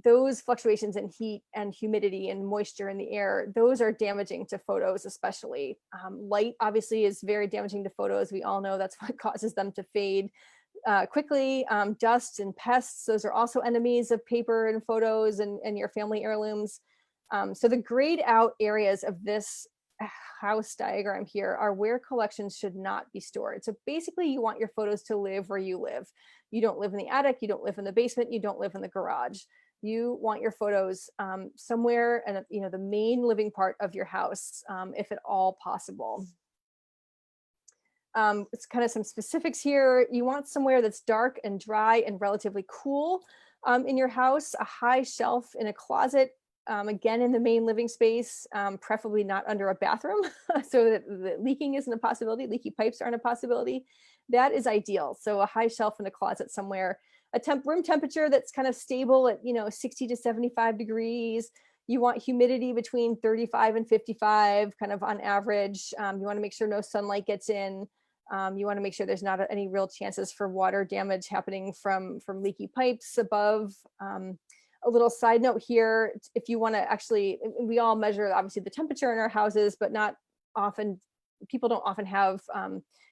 Those fluctuations in heat and humidity and moisture in the air, those are damaging to photos, especially. Light obviously is very damaging to photos. We all know that's what causes them to fade quickly. Dust and pests, those are also enemies of paper and photos and your family heirlooms. So the grayed out areas of this house diagram here are where collections should not be stored. So basically you want your photos to live where you live. You don't live in the attic, you don't live in the basement, you don't live in the garage. You want your photos somewhere in the main living part of your house, if at all possible. It's kind of some specifics here. You want somewhere that's dark and dry and relatively cool in your house. A high shelf in a closet, again in the main living space, preferably not under a bathroom, so that the leaking isn't a possibility. Leaky pipes aren't a possibility. That is ideal. So a high shelf in a closet somewhere. A room temperature that's kind of stable at 60 to 75 degrees. You want humidity between 35 and 55, kind of on average. You want to make sure no sunlight gets in. You want to make sure there's not any real chances for water damage happening from leaky pipes above. A little side note here, if you want to actually, we all measure obviously the temperature in our houses, but not often, people don't often have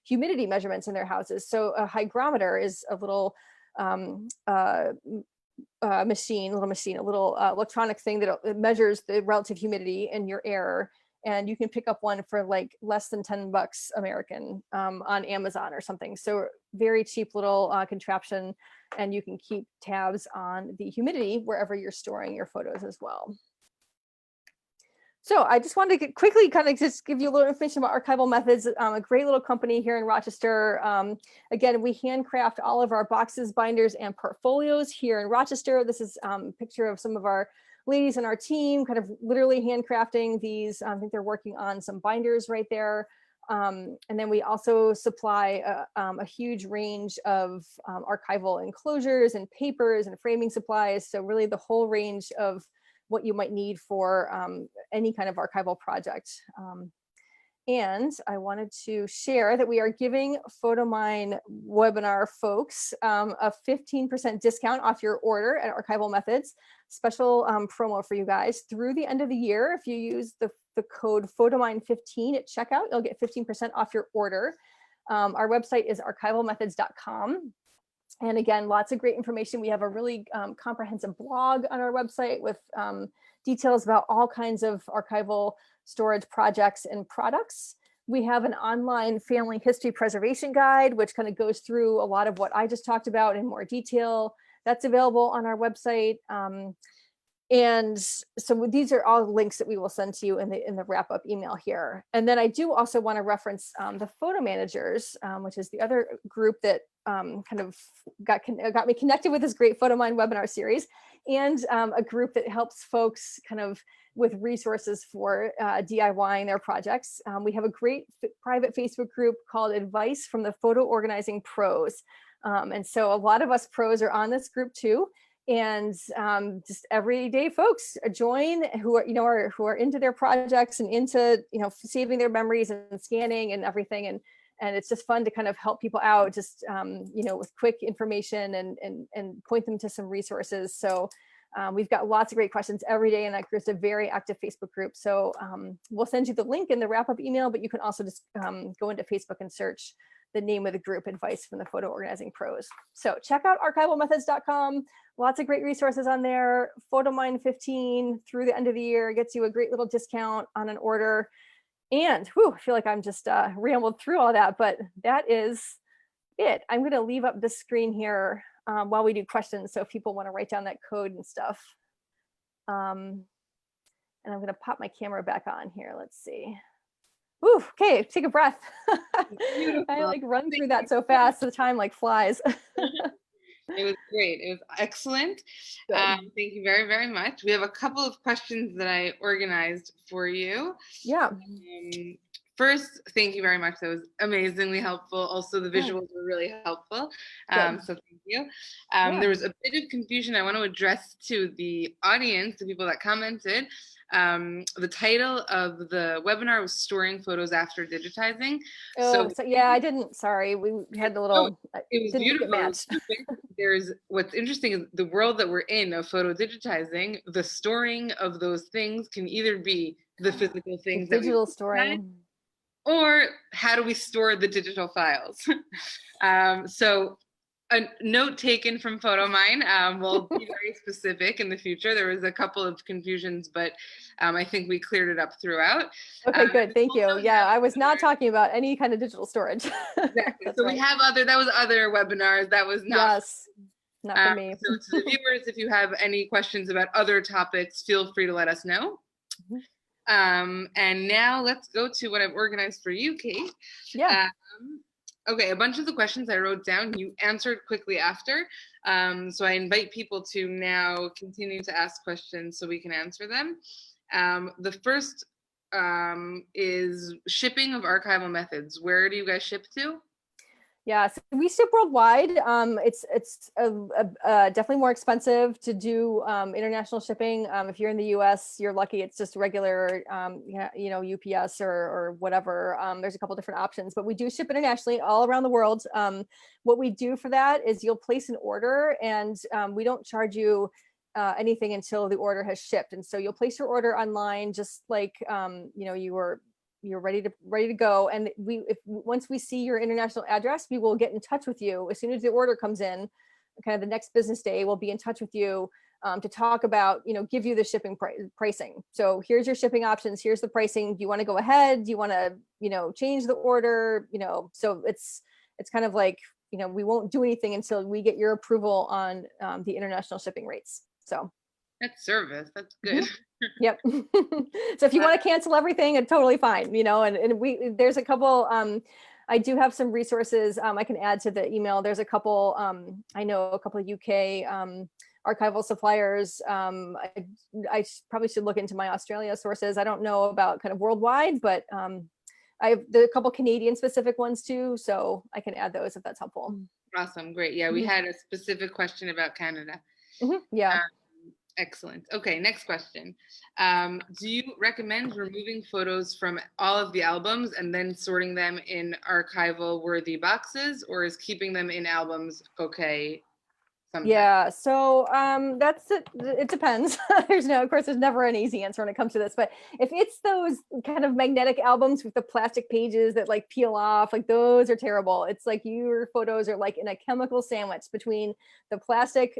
humidity measurements in their houses. So a hygrometer is a little machine, a little electronic thing that measures the relative humidity in your air. And you can pick up one for like less than $10 American on Amazon or something. So very cheap little contraption, and you can keep tabs on the humidity wherever you're storing your photos as well. So I just wanted to quickly kind of just give you a little information about Archival Methods, a great little company here in Rochester. Again, we handcraft all of our boxes, binders, and portfolios here in Rochester. This is a picture of some of our ladies in our team, kind of literally handcrafting these. I think they're working on some binders right there. And then we also supply a huge range of archival enclosures and papers and framing supplies. So really the whole range of what you might need for any kind of archival project. And I wanted to share that we are giving Photomyne Webinar folks a 15% discount off your order at Archival Methods. Special promo for you guys through the end of the year. If you use the the code Photomyne15 at checkout. You'll get 15% off your order. Our website is archivalmethods.com. And again, lots of great information. We have a really comprehensive blog on our website with details about all kinds of archival storage projects and products. We have an online family history preservation guide, which kind of goes through a lot of what I just talked about in more detail. That's available on our website. And so these are all links that we will send to you in the wrap-up email here. And then I do also want to reference the photo managers, which is the other group that kind of got me connected with this great Photomyne webinar series, and a group that helps folks kind of with resources for DIYing their projects. We have a great private Facebook group called Advice from the Photo Organizing Pros. And so a lot of us pros are on this group too. And just everyday folks join who are who are into their projects and into saving their memories and scanning and everything, and it's just fun to kind of help people out just with quick information and point them to some resources. So we've got lots of great questions every day in that group. It's a very active Facebook group. So we'll send you the link in the wrap-up email, but you can also just go into Facebook and search the name of the group, Advice from the Photo Organizing Pros. So check out archivalmethods.com. Lots of great resources on there. Photomyne15 through the end of the year gets you a great little discount on an order. And whew, I feel like I'm just rambled through all that, but that is it. I'm going to leave up this screen here while we do questions, so if people want to write down that code and stuff. And I'm going to pop my camera back on here. Let's see. Ooh, okay, take a breath. I like run through that so fast, the time like flies. It was great. It was excellent. Thank you very, very much. We have a couple of questions that I organized for you. Yeah. First, thank you very much. That was amazingly helpful. Also, the visuals were really helpful. So thank you. There was a bit of confusion I want to address to the audience, the people that commented. The title of the webinar was Storing Photos After Digitizing. Oh, so yeah, I didn't, sorry. We had a little, it was beautiful. There's, what's interesting is the world that we're in of photo digitizing, the storing of those things can either be the physical things, the digital storing, or how do we store the digital files? So a note taken from Photomyne. We'll be very specific in the future. There was a couple of confusions, but I think we cleared it up throughout. Okay, good. Thank you. Yeah, I was not talking about any kind of digital storage. Exactly. So we have that was other webinars. That was not. Yes, not for me. So to the viewers, if you have any questions about other topics, feel free to let us know. And now let's go to what I've organized for you, Kate. Yeah. Okay, a bunch of the questions I wrote down, you answered quickly after. So I invite people to now continue to ask questions so we can answer them. The first is shipping of archival methods. Where do you guys ship to? Yeah, so we ship worldwide. It's definitely more expensive to do international shipping. If you're in the US, you're lucky it's just regular, UPS or whatever. There's a couple different options, but we do ship internationally all around the world. What we do for that is you'll place an order, and we don't charge you anything until the order has shipped. And so you'll place your order online, just like you're ready to go. And once we see your international address, we will get in touch with you as soon as the order comes in. Kind of the next business day, we'll be in touch with you to talk about, give you the shipping pricing. So here's your shipping options. Here's the pricing. Do you want to go ahead? Do you want to, change the order? So it's kind of like, we won't do anything until we get your approval on the international shipping rates. So that's service. That's good. Yep. So if you want to cancel everything, it's totally fine, and there's a couple, I do have some resources I can add to the email. There's a couple, I know a couple of UK archival suppliers. I probably should look into my Australia sources. I don't know about kind of worldwide, but I have a couple Canadian specific ones too, so I can add those if that's helpful. Awesome. Great. Yeah, we had a specific question about Canada. Yeah. Excellent. Okay, next question. Do you recommend removing photos from all of the albums and then sorting them in archival worthy boxes, or is keeping them in albums okay? sometimes? Yeah, so that's it. It depends. Of course, there's never an easy answer when it comes to this. But if it's those kind of magnetic albums with the plastic pages that like peel off, like those are terrible. It's like your photos are like in a chemical sandwich between the plastic,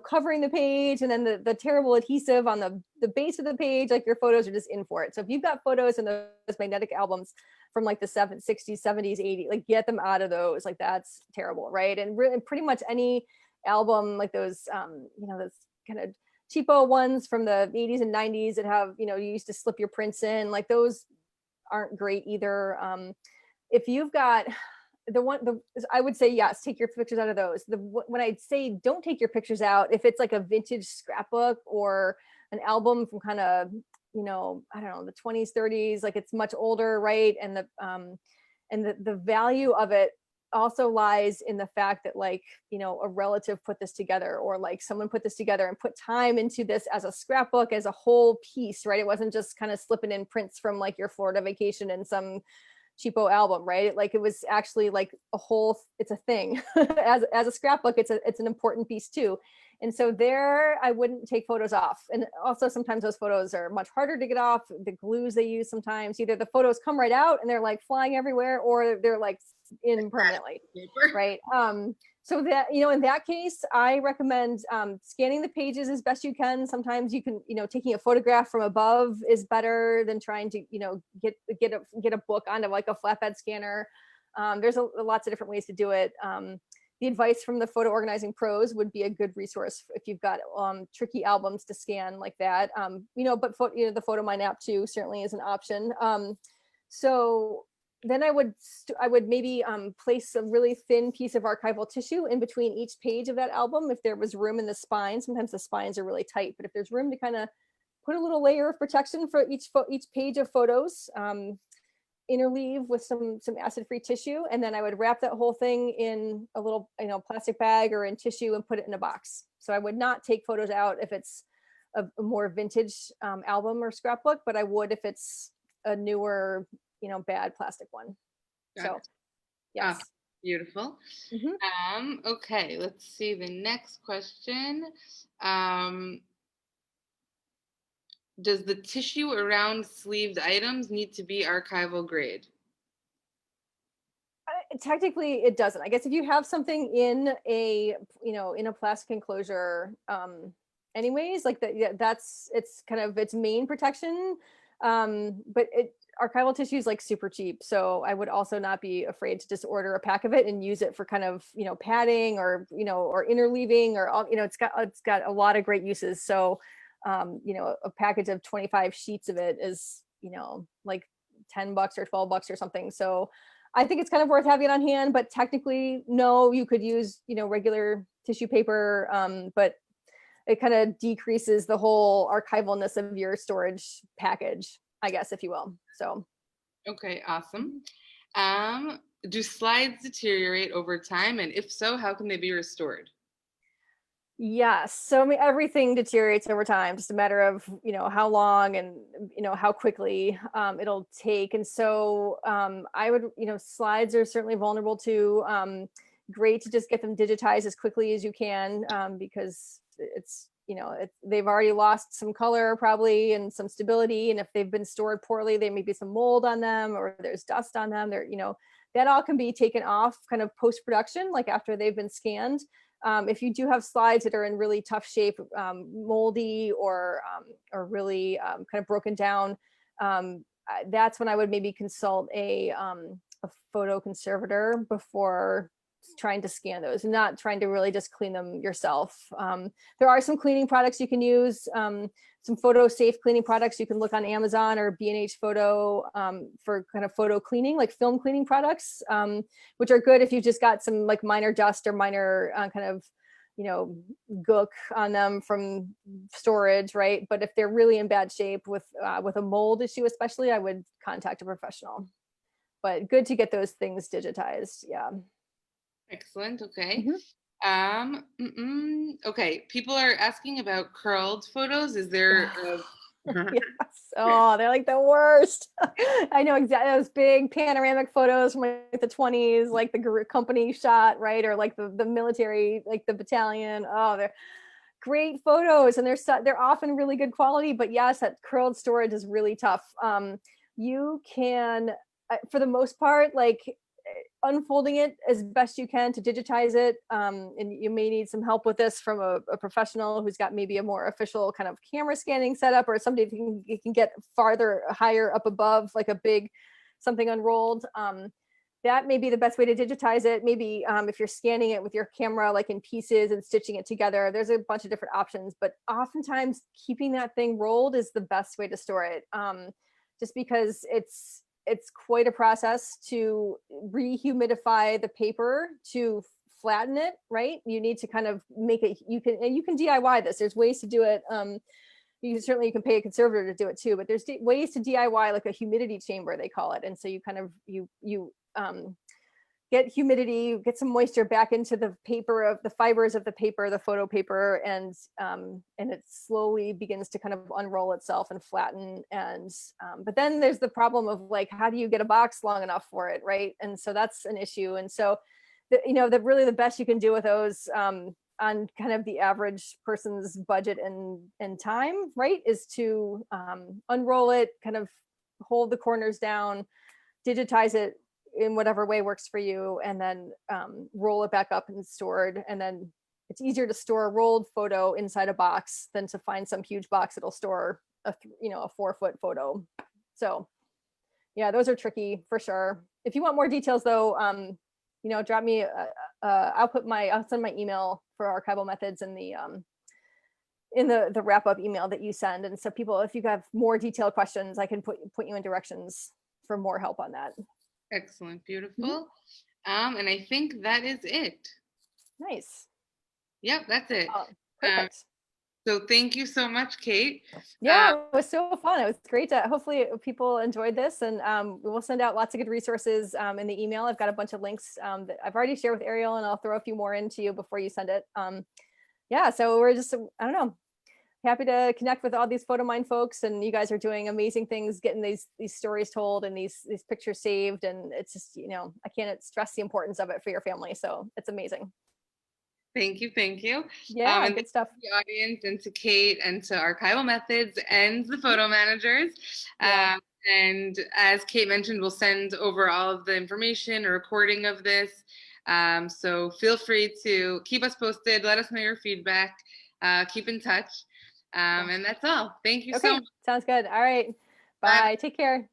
covering the page, and then the terrible adhesive on the base of the page. Like your photos are just in for it. So if you've got photos in those magnetic albums from like the 60s, 70s, 80s, like get them out of those. Like that's terrible, right? And really, pretty much any album like those those kind of cheapo ones from the 80s and 90s that have, you used to slip your prints in, like those aren't great either. If you've got I would say yes, take your pictures out of those. When I'd say don't take your pictures out, if it's like a vintage scrapbook or an album from kind of, I don't know, the 20s, 30s, like it's much older, right? And the value of it also lies in the fact that like, a relative put this together, or like someone put this together and put time into this as a scrapbook, as a whole piece, right? It wasn't just kind of slipping in prints from like your Florida vacation in some cheapo album, right? Like it was actually like it's a thing. as a scrapbook, it's an important piece too. And so there, I wouldn't take photos off. And also sometimes those photos are much harder to get off. The glues they use sometimes, either the photos come right out and they're like flying everywhere, or they're like in permanently, right? So that, in that case, I recommend scanning the pages as best you can. Sometimes you can, taking a photograph from above is better than trying to, get a book onto like a flatbed scanner. There's lots of different ways to do it. The advice from the photo organizing pros would be a good resource if you've got tricky albums to scan like that. But the Photomyne app too certainly is an option. So then I would maybe place a really thin piece of archival tissue in between each page of that album if there was room in the spine. Sometimes the spines are really tight, but if there's room to kind of put a little layer of protection for each page of photos, interleave with some acid-free tissue, and then I would wrap that whole thing in a little plastic bag or in tissue and put it in a box. So I would not take photos out if it's a more vintage album or scrapbook, but I would if it's a newer bad plastic one. Got So it. yes. Beautiful. Mhm. Okay, let's see the next question. Does the tissue around sleeved items need to be archival grade? Technically it doesn't. I guess if you have something in a plastic enclosure, anyways, like that, yeah, it's kind of its main protection. But archival tissue is like super cheap, so I would also not be afraid to just order a pack of it and use it for kind of padding or or interleaving, or all, it's got a lot of great uses. So a package of 25 sheets of it is like $10 or $12 or something. So I think it's kind of worth having it on hand, but technically, no, you could use, regular tissue paper, but it kind of decreases the whole archivalness of your storage package, I guess, if you will. So. Okay, awesome. Do slides deteriorate over time? And if so, how can they be restored? Yes. So I mean, everything deteriorates over time, just a matter of, how long and, how quickly it'll take. And so I would, slides are certainly vulnerable to, great to just get them digitized as quickly as you can, because it's, they've already lost some color probably and some stability. And if they've been stored poorly, there may be some mold on them or there's dust on them. That all can be taken off kind of post-production, like after they've been scanned. If you do have slides that are in really tough shape, moldy or really kind of broken down, that's when I would maybe consult a photo conservator before trying to scan those, and not trying to really just clean them yourself. There are some cleaning products you can use, some photo safe cleaning products. You can look on Amazon or B&H Photo for kind of photo cleaning, like film cleaning products, which are good if you've just got some like minor dust or minor kind of gook on them from storage, right? But if they're really in bad shape with a mold issue especially, I would contact a professional. But good to get those things digitized. Yeah. Excellent. Okay. Mhm. Okay. People are asking about curled photos. Is there Yes. Oh, they're like the worst. I know exactly those big panoramic photos from like the 20s, like the company shot, right? Or like the military, like the battalion. Oh, they're great photos, and they're often really good quality. But yes, that curled storage is really tough. You can, for the most part, like unfolding it as best you can to digitize it. And you may need some help with this from a professional who's got maybe a more official kind of camera scanning setup, or somebody who can get farther, higher up above, like a big something unrolled. That may be the best way to digitize it. Maybe if you're scanning it with your camera, like in pieces and stitching it together, there's a bunch of different options. But oftentimes keeping that thing rolled is the best way to store it. Just because it's quite a process to rehumidify the paper to flatten it, right? You need to kind of make it, you can DIY this. There's ways to do it. You can pay a conservator to do it too, but there's ways to DIY, like a humidity chamber, they call it. And so you kind of, you get humidity, get some moisture back into the paper, of the fibers of the paper, the photo paper, and it slowly begins to kind of unroll itself and flatten. And but then there's the problem of like, how do you get a box long enough for it, right? And so that's an issue. And so really the best you can do with those on kind of the average person's budget and time, right, is to unroll it, kind of hold the corners down, digitize it in whatever way works for you, and then roll it back up and stored. And then it's easier to store a rolled photo inside a box than to find some huge box that'll store a 4-foot photo. So yeah, those are tricky for sure. If you want more details though, drop me I'll send my email for Archival Methods in the wrap up email that you send. And so people, if you have more detailed questions, I can put you in directions for more help on that. Excellent. Beautiful. And I think that is it. Nice. Yep, that's it. Perfect. So thank you so much, Kate. Yeah, it was so fun. It was great to, hopefully people enjoyed this, and we'll send out lots of good resources in the email. I've got a bunch of links that I've already shared with Ariel, and I'll throw a few more into you before you send it. Yeah, so we're just, I don't know, happy to connect with all these Photomyne folks, and you guys are doing amazing things, getting these stories told and these pictures saved, and it's just, I can't stress the importance of it for your family. So it's amazing. Thank you. Thank you. Yeah, and good stuff. To the audience, and to Kate, and to Archival Methods, and the photo managers. Yeah. And as Kate mentioned, we'll send over all of the information, a recording of this. So feel free to keep us posted. Let us know your feedback. Keep in touch. And that's all. Thank you so much. Sounds good. All right. Bye. Take care.